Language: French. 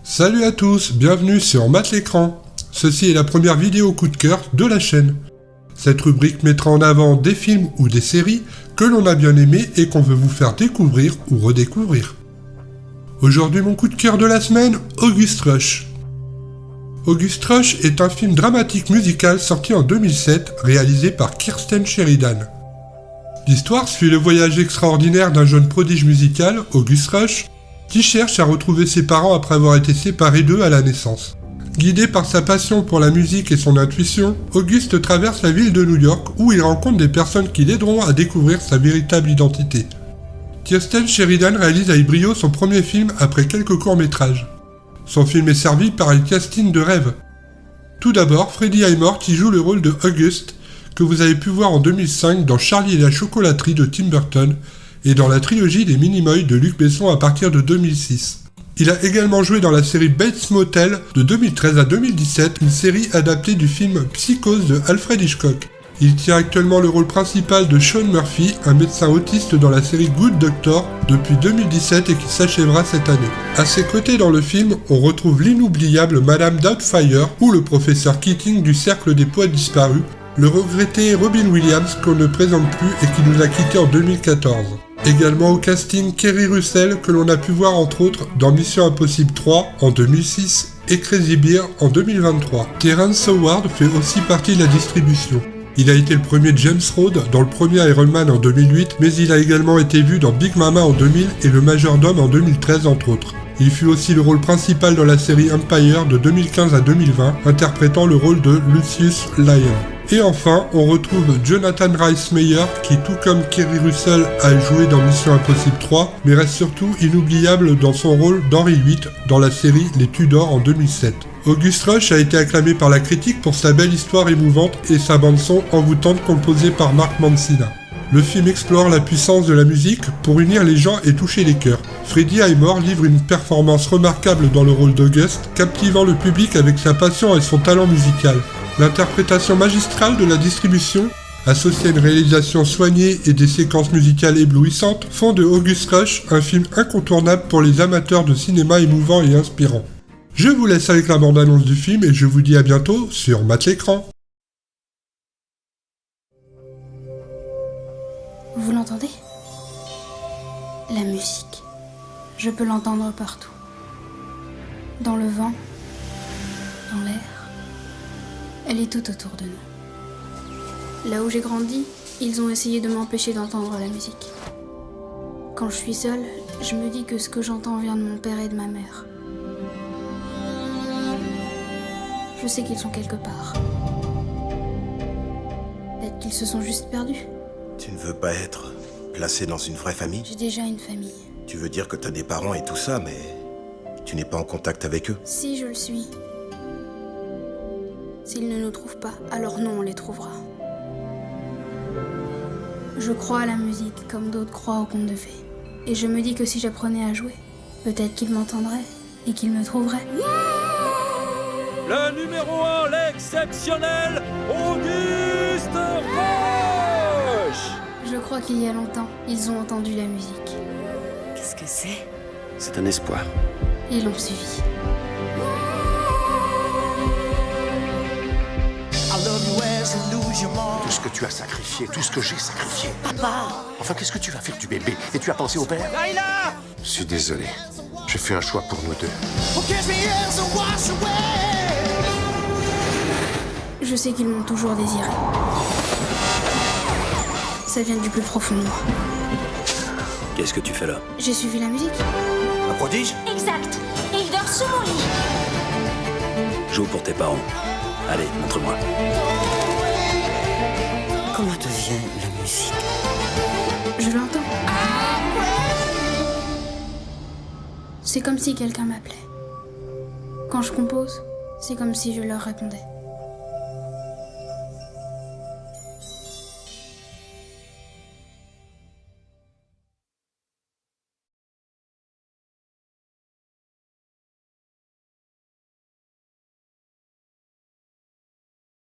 Salut à tous, bienvenue sur Matt l'écran. Ceci est la première vidéo coup de cœur de la chaîne. Cette rubrique mettra en avant des films ou des séries que l'on a bien aimés et qu'on veut vous faire découvrir ou redécouvrir. Aujourd'hui mon coup de cœur de la semaine, August Rush. August Rush est un film dramatique musical sorti en 2007, réalisé par Kirsten Sheridan. L'histoire suit le voyage extraordinaire d'un jeune prodige musical, August Rush, qui cherche à retrouver ses parents après avoir été séparé d'eux à la naissance. Guidé par sa passion pour la musique et son intuition, August traverse la ville de New York où il rencontre des personnes qui l'aideront à découvrir sa véritable identité. Kirsten Sheridan réalise avec brio son premier film après quelques courts-métrages. Son film est servi par un casting de rêve. Tout d'abord, Freddie Highmore qui joue le rôle de August, que vous avez pu voir en 2005 dans Charlie et la chocolaterie de Tim Burton et dans la trilogie des Minimoys de Luc Besson à partir de 2006. Il a également joué dans la série Bates Motel de 2013 à 2017, une série adaptée du film Psychose de Alfred Hitchcock. Il tient actuellement le rôle principal de Sean Murphy, un médecin autiste dans la série Good Doctor depuis 2017 et qui s'achèvera cette année. À ses côtés dans le film, on retrouve l'inoubliable Madame Doubtfire ou le professeur Keating du Cercle des Poètes Disparus, le regretté Robin Williams qu'on ne présente plus et qui nous a quittés en 2014. Également au casting Kerry Russell que l'on a pu voir entre autres dans Mission Impossible 3 en 2006 et Crazy Bear en 2023. Terrence Howard fait aussi partie de la distribution. Il a été le premier James Rhodes dans le premier Iron Man en 2008, mais il a également été vu dans Big Mama en 2000 et Le Majordome en 2013 entre autres. Il fut aussi le rôle principal dans la série Empire de 2015 à 2020, interprétant le rôle de Lucius Lyon. Et enfin, on retrouve Jonathan Rhys Meyers qui, tout comme Kerry Russell, a joué dans Mission Impossible 3, mais reste surtout inoubliable dans son rôle d'Henry VIII dans la série Les Tudors en 2007. August Rush a été acclamé par la critique pour sa belle histoire émouvante et sa bande-son envoûtante composée par Mark Mancina. Le film explore la puissance de la musique pour unir les gens et toucher les cœurs. Freddie Highmore livre une performance remarquable dans le rôle d'August, captivant le public avec sa passion et son talent musical. L'interprétation magistrale de la distribution, associée à une réalisation soignée et des séquences musicales éblouissantes, font de August Rush un film incontournable pour les amateurs de cinéma émouvant et inspirant. Je vous laisse avec la bande-annonce du film et je vous dis à bientôt sur Matt l'écran. Vous l'entendez? La musique. Je peux l'entendre partout. Dans le vent, dans l'air. Elle est tout autour de nous. Là où j'ai grandi, ils ont essayé de m'empêcher d'entendre la musique. Quand je suis seule, je me dis que ce que j'entends vient de mon père et de ma mère. Je sais qu'ils sont quelque part. Peut-être qu'ils se sont juste perdus. Tu ne veux pas être placé dans une vraie famille? J'ai déjà une famille. Tu veux dire que t'as des parents et tout ça, mais tu n'es pas en contact avec eux? Si je le suis. S'ils ne nous trouvent pas, alors non, on les trouvera. Je crois à la musique comme d'autres croient aux contes de fées. Et je me dis que si j'apprenais à jouer, peut-être qu'ils m'entendraient et qu'ils me trouveraient. Le numéro 1, l'exceptionnel August Rush! Je crois qu'il y a longtemps, ils ont entendu la musique. Qu'est-ce que c'est? C'est un espoir. Ils l'ont suivi. Tout ce que tu as sacrifié, tout ce que j'ai sacrifié. Papa! Enfin, qu'est-ce que tu vas faire du bébé? Et tu as pensé au père? Laila! Je suis désolé. J'ai fait un choix pour nous deux. Je sais qu'ils m'ont toujours désiré. Ça vient du plus profond de moi. Qu'est-ce que tu fais là? J'ai suivi la musique. Un prodige? Exact. Et il dort sous mon lit. Joue pour tes parents. Allez, montre-moi. Comment te vient la musique? Je l'entends. C'est comme si quelqu'un m'appelait. Quand je compose, c'est comme si je leur répondais.